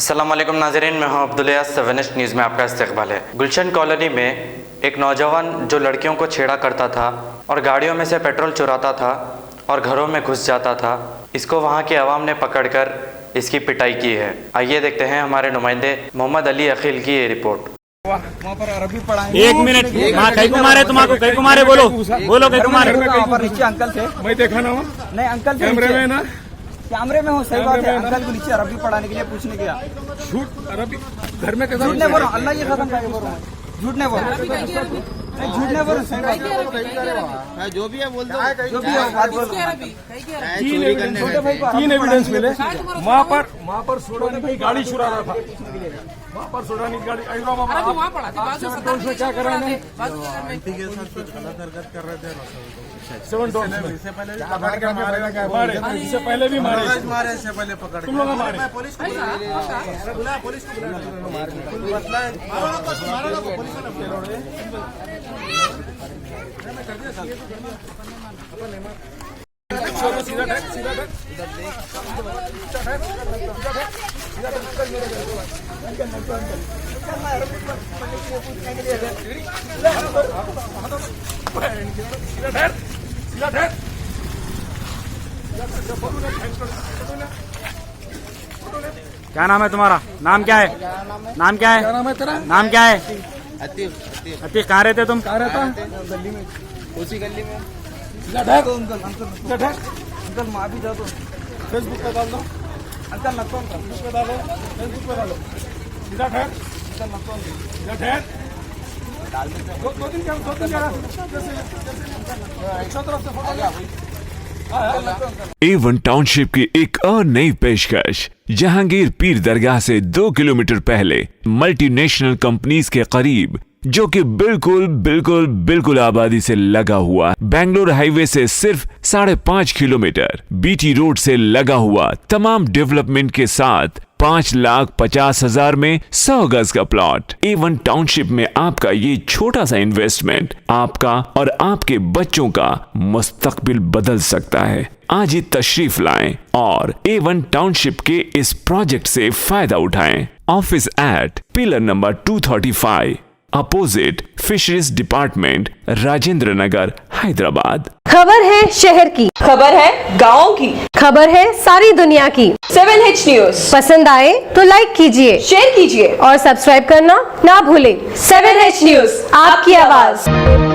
अस्सलाम वालेकुम नाज़रीन, मैं हूं अब्दुल सेवेनिस्ट न्यूज़ में आपका इस्तकबाल है। गुलशन कॉलोनी में एक नौजवान जो लड़कियों को छेड़ा करता था और गाड़ियों में से पेट्रोल चुराता था और घरों में घुस जाता था, इसको वहां की आवाम ने पकड़कर इसकी पिटाई की है। आइए देखते हैं हमारे नुमाइंदे मोहम्मद अली अखिल की ये रिपोर्ट। वहाँ पर अरबी पढ़ाएंगे। एक मिनट, कई कुमारे तुम्हारे, कई कुमारे बोलो कई कुमारे। नीचे अंकल थे, मैं देखा ना, नहीं अंकल थे कैमरे में ना, कैमरे में हो, सही बात है। अंकल को नीचे अरबी पढ़ाने के लिए पूछने गया। झूठ अरबी घर में कैसा? झूठ नहीं बोलो, अल्लाह ये खत्म करके बोलो, झूठ नहीं बोलो, झूठ नहीं बोलो, सही बात है। जो भी है बोल दो, जो भी है बात बोलो। 3 एविडेंस मिले। वहाँ पर सोडानी भाई गाड़ी चुरा रहा था, वहाँ पर सोडानी गाड़ी उसमें क्या करा है? आंटी के साथ कुछ गलत हरकत कर रहे थे। 7 डॉग्स में इससे पहले मारे, इससे पहले भी मारे, इससे पहले पकड़ तुम लोग मारे। पुलिस को बुला, पुलिस को क्या नाम है तुम्हारा? नाम क्या है? नाम क्या है? नाम है तेरा? नाम क्या है? अतीफ। अतीफ, कहाँ रहते तुम? कहाँ रहता? गली में, उसी गली में। अंकल माँ भी दे दो, फेसबुक पे डाल दो, अंकल नक्को, फेसबुक पे डालो, फेसबुक पे डालो। सीधा ठहर, अंकल नक्को, सीधा ठहर। दो दिन क्या अच्छा तरफ से फोटो A1 टाउनशिप की एक और नई पेशकश। जहांगीर पीर दरगाह से 2 किलोमीटर पहले मल्टीनेशनल कंपनीज के करीब, जो कि बिल्कुल आबादी से लगा हुआ, बेंगलोर हाईवे से सिर्फ 5.5 किलोमीटर, बीटी रोड से लगा हुआ, तमाम डेवलपमेंट के साथ 5,50,000 में 100 गज का प्लॉट। A1 टाउनशिप में आपका ये छोटा सा इन्वेस्टमेंट आपका और आपके बच्चों का मुस्तकबिल बदल सकता है। आज ही तशरीफ लाएं और A1 टाउनशिप के इस प्रोजेक्ट से फायदा उठाएं। Office at pillar number 235 opposite fisheries department, Rajendra Nagar, Hyderabad. खबर है शहर की, खबर है गाँव की, खबर है सारी दुनिया की। 7H न्यूज पसंद आए तो लाइक कीजिए, शेयर कीजिए और सब्सक्राइब करना ना भूलें। 7H न्यूज, आपकी आवाज।